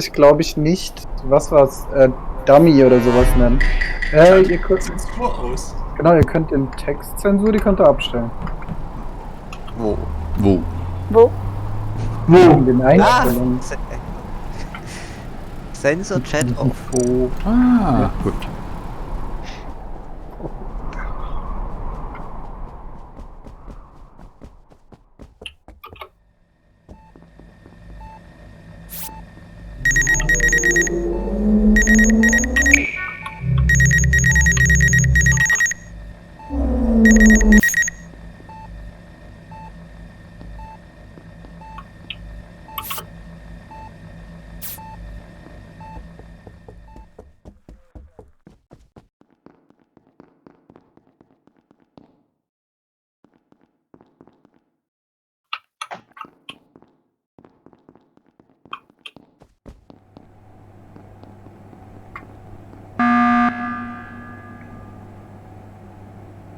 Ich glaube ich nicht. Was war's? Dummy oder sowas nennen. Ihr könnt Zensur aus. Genau, ihr könnt den Textzensur, die könnt ihr abstellen. Wo? In den Einstellungen. Sensor Chat auf. Gut.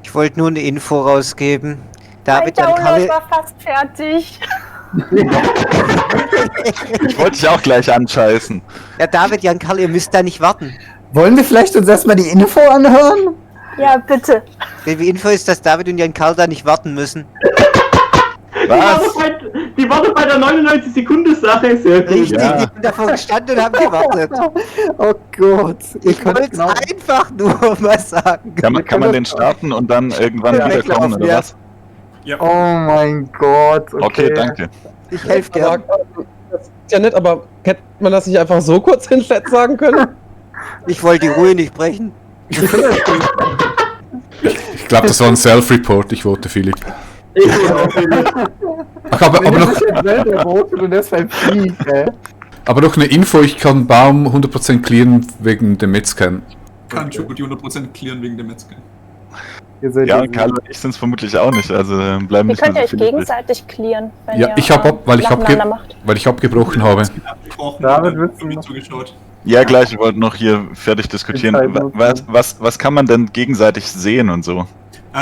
Ich wollte nur eine Info rausgeben. David Mein Jan Download Kalle. war fast fertig. Ich wollte dich auch gleich anscheißen. Ja, David Jan Kalle, ihr müsst da nicht warten. Wollen wir vielleicht uns erstmal die Info anhören? Ja, bitte. Die Info ist, dass David und Jan Karl da nicht warten müssen. Was? Die war doch bei der 99-Sekunden-Sache sehr gut. Richtig, Ja. die haben davor gestanden und haben gewartet. Oh Gott. Ich wollte es einfach nur mal sagen. Kann man den starten und dann irgendwann Ja, wieder kommen, oder ja. was? Ja. Oh mein Gott. Okay, danke. Ich helfe dir. Das ist ja nett, aber hätte man das nicht einfach so kurz in Chat sagen können? Ich wollte die Ruhe nicht brechen. Ich glaube, das war ein Self-Report. Ich vote Philipp. Ach, aber noch eine Info. Ich kann Baum 100% clearen wegen dem Metzcan. Kann Chuko die 100% clearen wegen dem Metzger. Ja, und Karl und ich sind es vermutlich auch nicht, also bleiben Ihr nicht könnt mehr euch so viele übrig. gegenseitig clearen, wenn Ja, ihr ich habe weil ich abgebrochen habe. Abgebrochen, David, und willst du mir noch- zugeschaut. Ja, gleich, wir wollten noch hier fertig diskutieren. Was kann man denn gegenseitig sehen und so?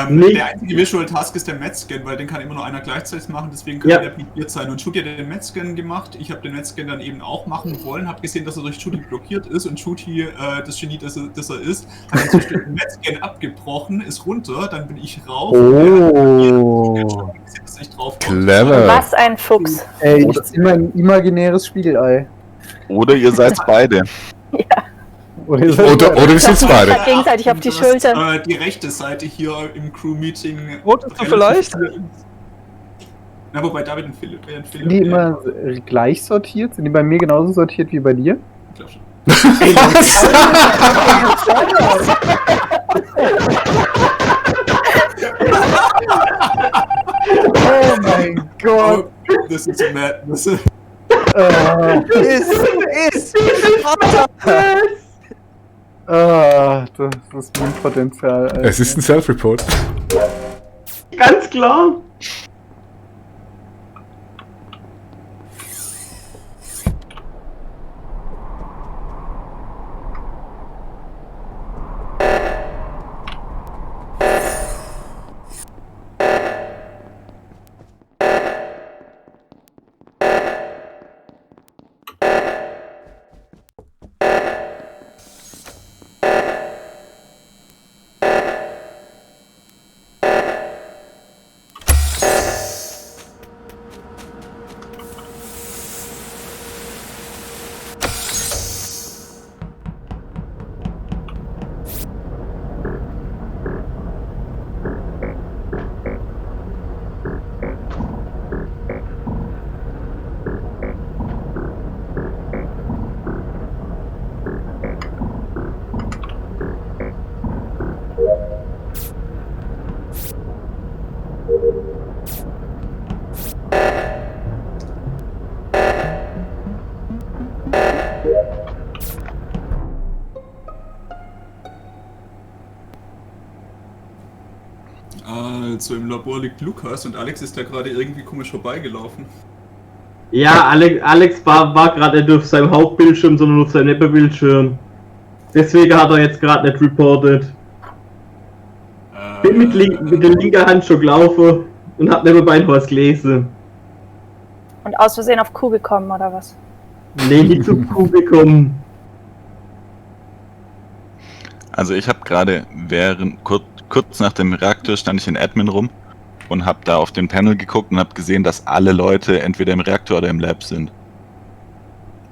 Nicht. Der einzige Visual Task ist der Metzscan, weil den kann immer nur einer gleichzeitig machen, deswegen kann Ja. der blockiert sein. Und Shooty hat den Metzscan gemacht, ich habe den Metzscan dann eben auch machen wollen, habe gesehen, dass er durch Shooty blockiert ist und Shooty, das Genie, das er ist, hat dann den Metzscan abgebrochen, ist runter, dann bin ich rauf. Oh. Dass ich drauf komme. Clever. Was ein Fuchs. Ey, das ist immer ein imaginäres Spiegelei. Oder ihr seid beide. Oder Oder wir sind beide. Halt gegenseitig auf die Schulter. Die rechte Seite hier im Crew-Meeting. Votest du vielleicht? Na, wobei David und Philipp. Sind die immer gleich sortiert? Sind die bei mir genauso sortiert wie bei dir? Ich glaub schon. Oh mein Gott. Das ist madness. Ist. Das ist mein Potenzial. Alter. Es ist ein Self-Report. Ganz klar. Also im Labor liegt Lukas und Alex ist da gerade irgendwie komisch vorbeigelaufen. Ja, Alex war gerade nicht auf seinem Hauptbildschirm, sondern auf seinem Nebenbildschirm. Deswegen hat er jetzt gerade nicht reported. Bin mit der linken Hand schon gelaufen und hab nebenbei noch was gelesen. Und aus Versehen auf Q gekommen, oder was? Nee, nicht zum Kuh bekommen. Also ich habe gerade kurz nach dem Reaktor stand ich in Admin rum und habe da auf den Panel geguckt und habe gesehen, dass alle Leute entweder im Reaktor oder im Lab sind.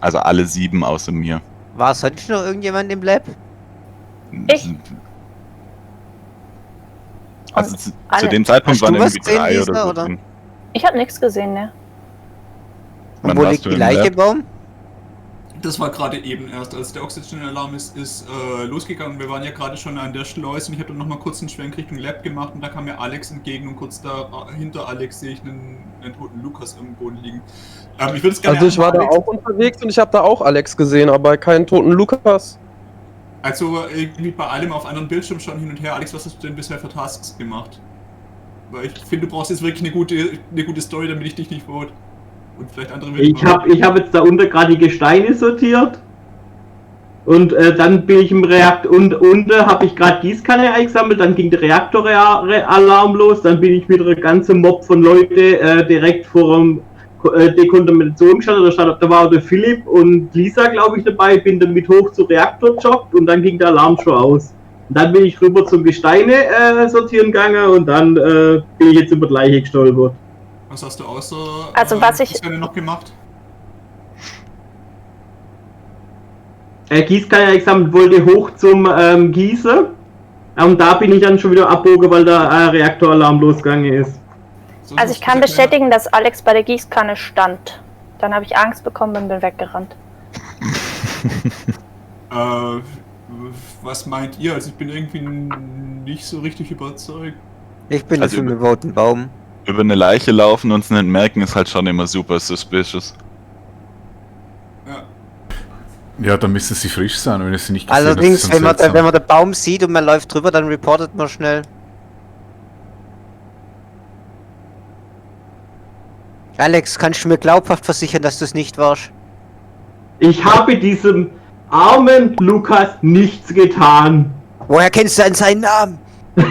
Also alle 7 außer mir. War sonst noch irgendjemand im Lab? Ich. Also Und zu alle. dem Zeitpunkt Hast du waren was irgendwie gesehen, 3 Lisa, oder so oder? drin. Ich habe nichts gesehen, ne? Und Wann wo warst liegt du die im Leiche, Lab? Baum? Das war gerade eben erst, als der Oxygen-Alarm ist losgegangen. Wir waren ja gerade schon an der Schleuse und ich habe dann nochmal kurz einen Schwenk Richtung Lab gemacht und da kam mir Alex entgegen und kurz da hinter Alex sehe ich einen toten Lukas im Boden liegen. Ich würde es gerne Also ich war da Alex, auch unterwegs und ich habe da auch Alex gesehen, aber keinen toten Lukas. also irgendwie bei allem auf anderen Bildschirmen schon hin und her. Alex, was hast du denn bisher für Tasks gemacht? Weil ich finde, du brauchst jetzt wirklich eine gute Story, damit ich dich nicht vote. Und vielleicht andere Ich hab jetzt da unter gerade die Gesteine sortiert. Und dann bin ich im Reaktor und unten habe ich gerade Gießkanne eingesammelt, dann ging der Reaktoralarm los, dann bin ich wieder ein ganzer Mob von Leute direkt vor dem Dekontamination gestanden. Da war der Philipp und Lisa, glaube ich, dabei, bin damit hoch zum Reaktor gejoggt und dann ging der Alarm schon aus. Und dann bin ich rüber zum Gesteine sortieren gegangen und dann bin ich jetzt über die Leiche gestolpert. Was hast du außer Also was ich- noch gemacht? Gießkanne eingesammelt, wollte hoch zum Gießen. Und da bin ich dann schon wieder abbogen, weil der Reaktoralarm losgegangen ist. Sonst Also ich hast kann du gesagt, bestätigen, dass Alex bei der Gießkanne stand. Dann habe ich Angst bekommen und bin weggerannt. Was meint ihr? Also ich bin irgendwie nicht so richtig überzeugt. Ich bin Also dafür, wir voten Baum. Über eine Leiche laufen und es nicht merken ist halt schon immer super suspicious. Ja. Ja, dann müssen sie frisch sein, wenn ihr sie nicht gesehen habt, Allerdings, ist schon wenn seltsam. man den Baum sieht und man läuft drüber, dann reportet man schnell. Alex, kannst du mir glaubhaft versichern, dass du es nicht warst? Ich habe diesem armen Lukas nichts getan. Woher kennst du denn seinen Namen? Was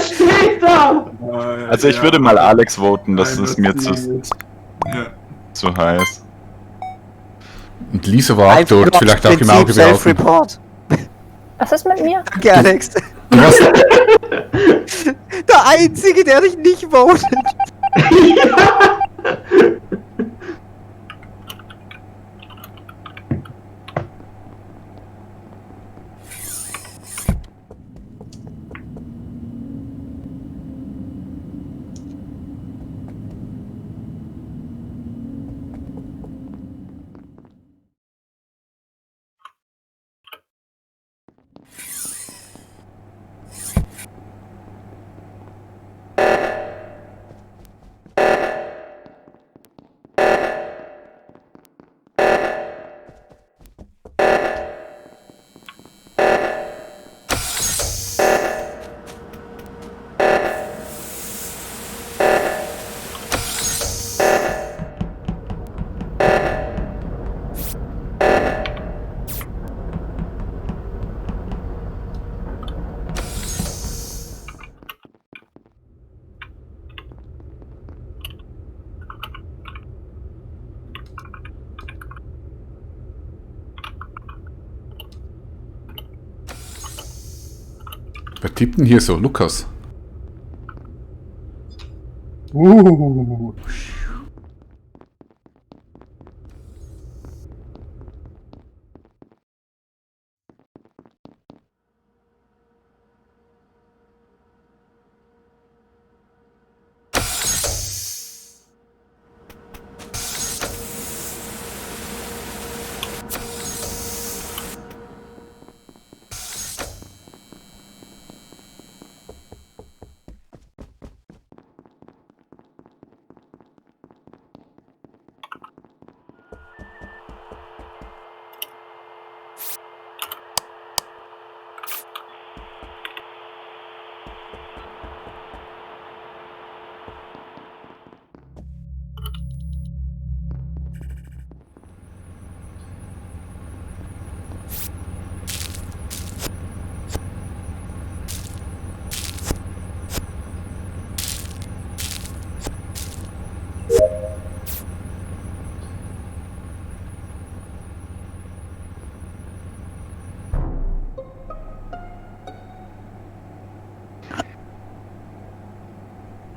steht da? Also ich würde mal Alex voten, das ist mir Ja. zu heiß. Und Lisa war auch Einfach dort, nur vielleicht aus auch im Auge Prinzip behalten. Self-Report. Was ist mit mir? Danke, Alex. Du warst, Der Einzige, der dich nicht votet. wer tippt denn hier so? Lukas?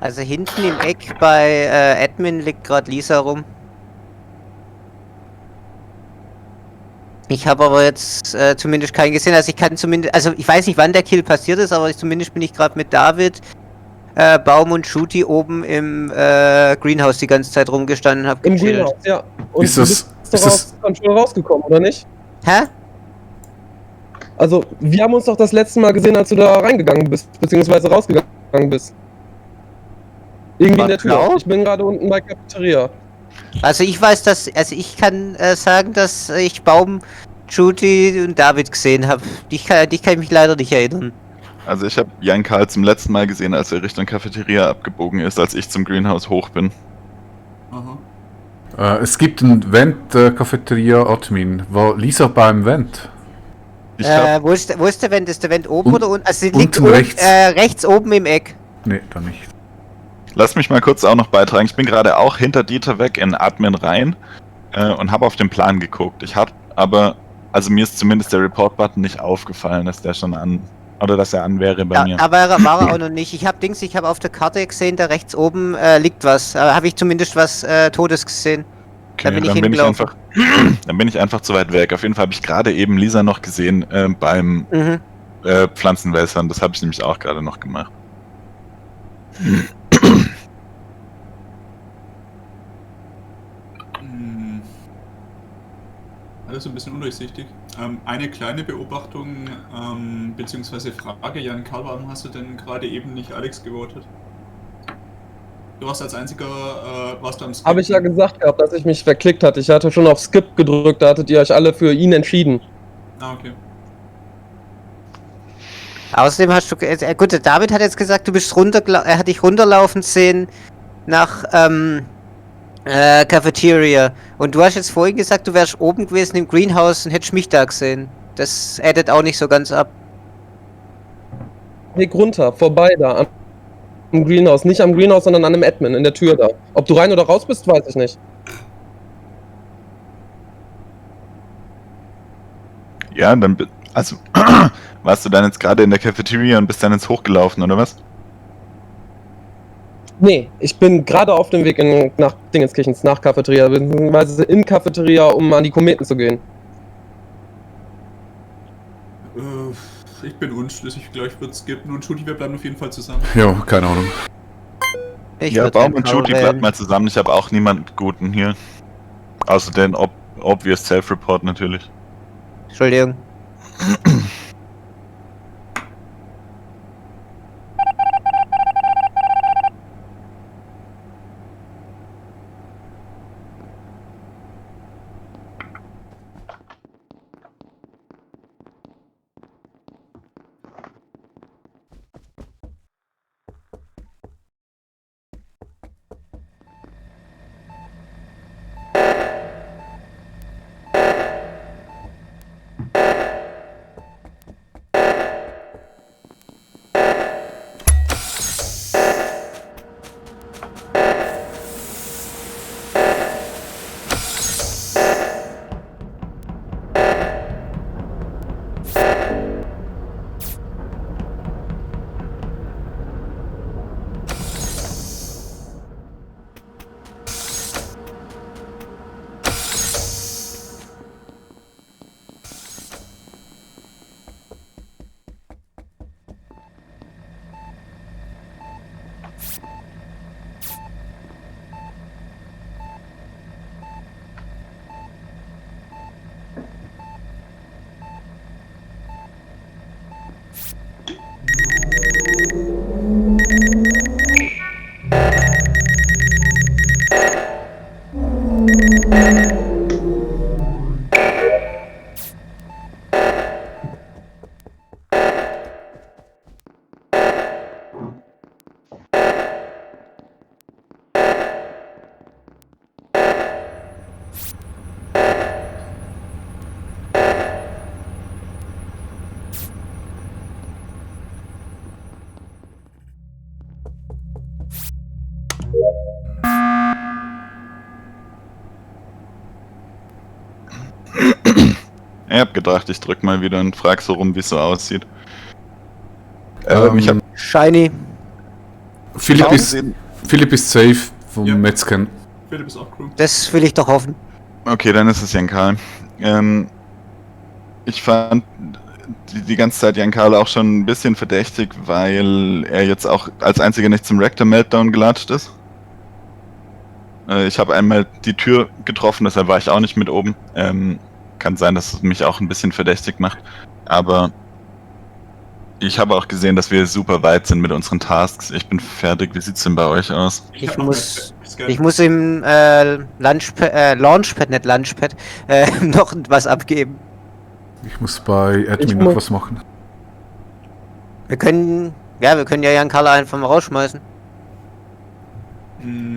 Also hinten im Eck bei Admin liegt gerade Lisa rum. Ich habe aber jetzt zumindest keinen gesehen, also ich kann zumindest, also ich weiß nicht wann der Kill passiert ist, aber zumindest bin ich gerade mit David, Baum und Shooty oben im Greenhouse die ganze Zeit rumgestanden und hab Im gechillt. Greenhouse, ja. Und Ist du das- bist ist doch das- aus Control rausgekommen, oder nicht? Hä? Also, wir haben uns doch das letzte Mal gesehen, als du da reingegangen bist, beziehungsweise rausgegangen bist. Irgendwie in der Tür. Genau. Ich bin gerade unten bei Cafeteria. Also ich weiß, dass, also ich kann sagen, dass ich Baum, Shooty und David gesehen habe. Dich kann ich mich leider nicht erinnern. Also ich habe Jan Karl zum letzten Mal gesehen, als er Richtung Cafeteria abgebogen ist, als ich zum Greenhouse hoch bin. Aha. Es gibt ein Vent, Cafeteria-Admin. War Lisa beim Vent? Ich hab, Wo ist der Vent? Ist der Vent oben oder unten? Also sie liegt unten oben, rechts. rechts oben im Eck. Nee, da nicht. lass mich mal kurz auch noch beitragen. Ich bin gerade auch hinter Dieter weg in Admin rein und habe auf den Plan geguckt. Ich habe aber, also mir ist zumindest der Report-Button nicht aufgefallen, dass der schon an, oder dass er an wäre bei mir. Da war er auch noch nicht. Ich habe auf der Karte gesehen, da rechts oben liegt was. Habe ich zumindest was Totes gesehen. Da bin ich hingelaufen. Dann bin ich einfach zu weit weg. Auf jeden Fall habe ich gerade eben Lisa noch gesehen beim Mhm. Pflanzenwässern. Das habe ich nämlich auch gerade noch gemacht. Hm. Alles ein bisschen undurchsichtig. Eine kleine Beobachtung, beziehungsweise Frage, Jan Karl, warum hast du denn gerade eben nicht Alex gewotet? Du warst als einziger, warst du am Skip. Habe ich ja gesagt gehabt, dass ich mich verklickt hatte. Ich hatte schon auf Skip gedrückt, da hattet ihr euch alle für ihn entschieden. Ah, okay. Außerdem hast du, gut, der David hat jetzt gesagt, du bist er hat dich runterlaufen sehen nach Cafeteria. Und du hast jetzt vorhin gesagt, du wärst oben gewesen im Greenhouse und hättest mich da gesehen. Das addet auch nicht so ganz ab. Weg runter, vorbei da, am Greenhouse. Nicht am Greenhouse, sondern an einem Admin, in der Tür da. Ob du rein oder raus bist, weiß ich nicht. Ja, dann, also, warst du dann jetzt gerade in der Cafeteria und bist dann ins Hochgelaufen, oder was? Nee, ich bin gerade auf dem Weg nach Dingenskirchens, nach Cafeteria, beziehungsweise in Cafeteria, um an die Kometen zu gehen. Ich bin unschlüssig, ich glaube, ich würde skippen und Shooty, wir bleiben auf jeden Fall zusammen. Ja, keine Ahnung. Ich Ja, würd Baum den und Shooty Paul bleibt wählen. mal zusammen. Ich habe auch niemanden Guten hier. Außer den Obvious Self-Report natürlich. Entschuldigung. Ich hab gedacht, ich drück mal wieder und frag so rum, wie es so aussieht. Ich hab, Shiny. Philipp ist safe vom Ja. Metzgen. Philipp ist auch Crew. Das will ich doch hoffen. Okay, dann ist es Jankal. Ich fand die ganze Zeit Jankal auch schon ein bisschen verdächtig, weil er jetzt auch als einziger nicht zum Reactor Meltdown gelatscht ist. Ich habe einmal die Tür getroffen, deshalb war ich auch nicht mit oben. Kann sein, dass es mich auch ein bisschen verdächtig macht. Aber ich habe auch gesehen, dass wir super weit sind mit unseren Tasks. Ich bin fertig. Wie sieht's denn bei euch aus? Ich hab noch muss- Metzgen. Ich muss im Launchpad, nicht Lunchpad, noch was abgeben. Ich muss bei Admin Ich noch muss- was machen. Wir können ja Jan Carla einfach mal rausschmeißen.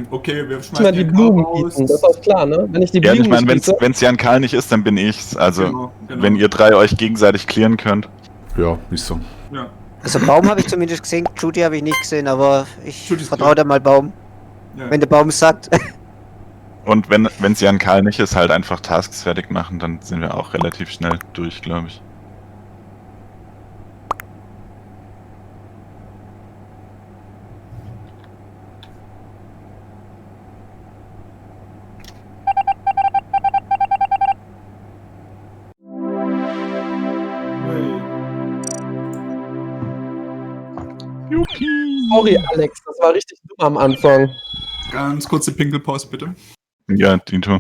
Okay, wir Ich mal schmeißen die den Blumen raus. gießen, das ist auch klar, ne? Wenn ich die Ja, Blumen ich meine, gieße, wenn's Jankal nicht ist, dann bin ich's. Also, Genau. wenn ihr drei euch gegenseitig clearen könnt. Ja, ist so. Ja. Also Baum habe ich zumindest gesehen, Judy habe ich nicht gesehen, aber ich Judy ist vertraue da mal Baum. Ja. Wenn der Baum es sagt. Und wenn's Jankal nicht ist, halt einfach Tasks fertig machen, dann sind wir auch relativ schnell durch, glaube ich. sorry Alex, das war richtig dumm am Anfang. Ganz kurze Pinkelpause bitte. Ja, Dito.